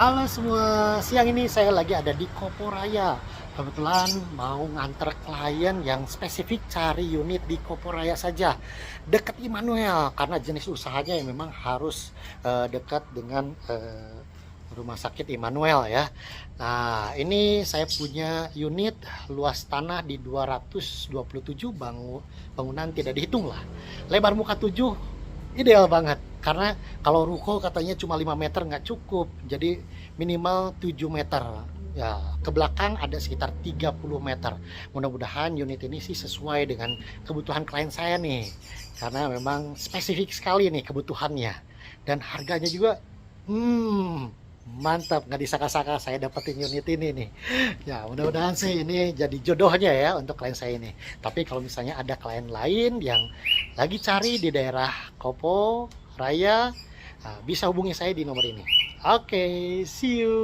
Halo semua, siang ini saya lagi ada di Kopo Raya. Kebetulan mau nganter klien yang spesifik cari unit di Kopo Raya saja, dekat Immanuel, karena jenis usahanya yang memang harus dekat dengan rumah sakit Immanuel ya. Nah, ini saya punya unit luas tanah di 227 bangunan tidak dihitung lah. Lebar muka 7 ideal banget karena kalau ruko katanya cuma 5 meter nggak cukup, jadi minimal 7 meter ya, ke belakang ada sekitar 30 meter. Mudah-mudahan unit ini sih sesuai dengan kebutuhan klien saya nih, karena memang spesifik sekali nih kebutuhannya, dan harganya juga mantap, nggak disangka-sangka saya dapetin unit ini nih. Ya, mudah-mudahan sih ini jadi jodohnya ya untuk klien saya ini. Tapi kalau misalnya ada klien lain yang lagi cari di daerah Kopo Raya, bisa hubungi saya di nomor ini. Oke, see you.